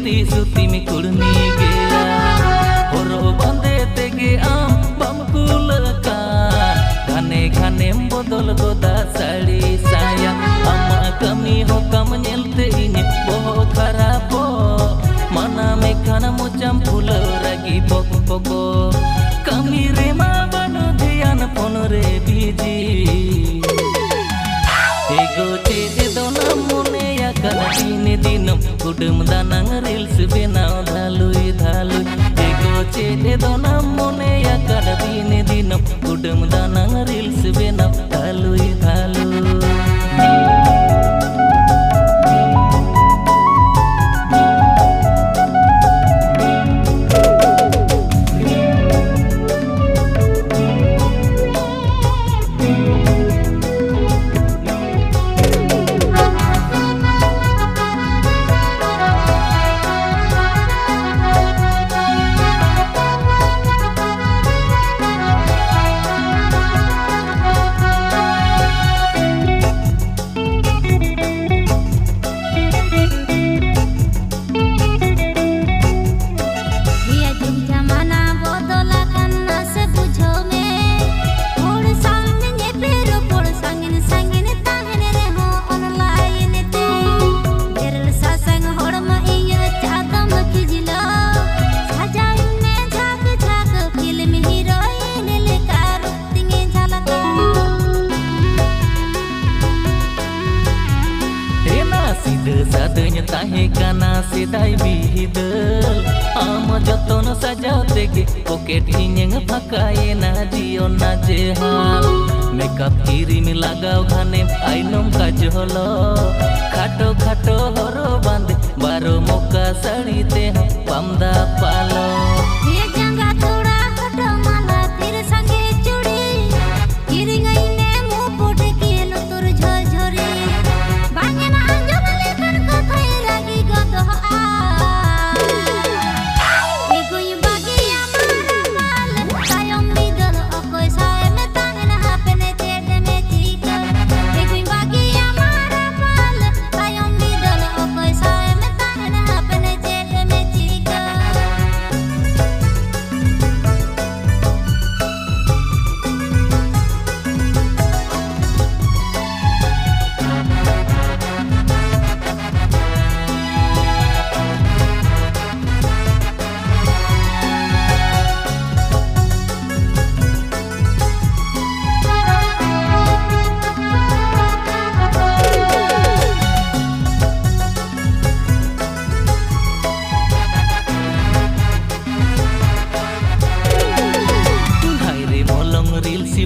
ती सुती में कुड़नी गया होरो बंदे तेगे आम बमकुल का घने घने बदल गोदा साड़ी साया अम्मा कमी हो कम नेलते इने बोहो खराबो मना में खाना मुचम फूल रगी पक पको कमी रे मा बनु ध्यान फोन रे बीजी एगो चेदे दोना मोने या कना दिन दिनम कुडम दानंग रील्स बेनाव धालुई धालुई एगो चेदे दोना मोने या कना दिन दिनम कुडम दानंग रील्स बेनाव धालुई धालुई sadanya tahe kana sidai bihidel ama joton sajau tege pocket inyeng phakai na dio na jehal makeup kiri mi lagau khane ainom kajholo khato khato horo bande baro moka sari te pamda palo ye janga thoda khato mala tir sange chudi kiringai ne mu pote ke lutur jhor jhori bangena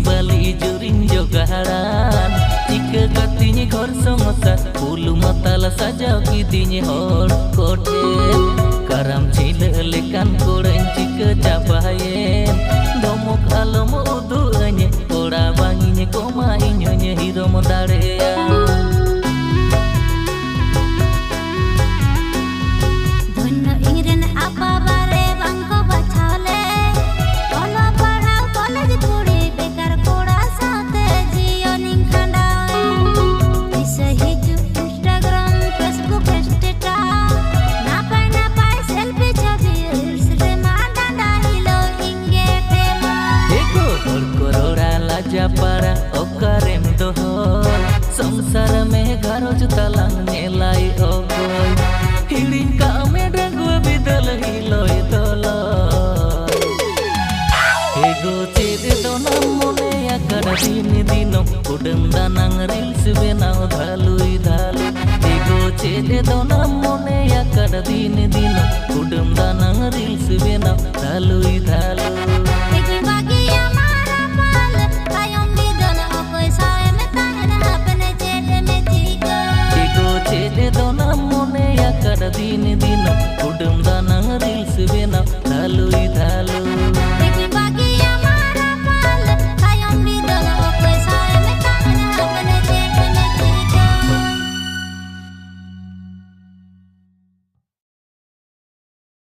bali juring jogaran jika katanya ghor samasa bulu matala sajau kidinya hor kote karam cile lekan koren jika capayen domok alam uduanya ora banginya koma inyonya hiro modarea para okarem dohor samsar में घरोज talang nelai ogoy hiling ka me dagu bidal hiloi dolo ego chede dona mone ya kada din dinom kudem danang reels benaw dhalui dhalu ego chede dona mone ya kada din dinom kudem danang reels benaw dhalui dhalu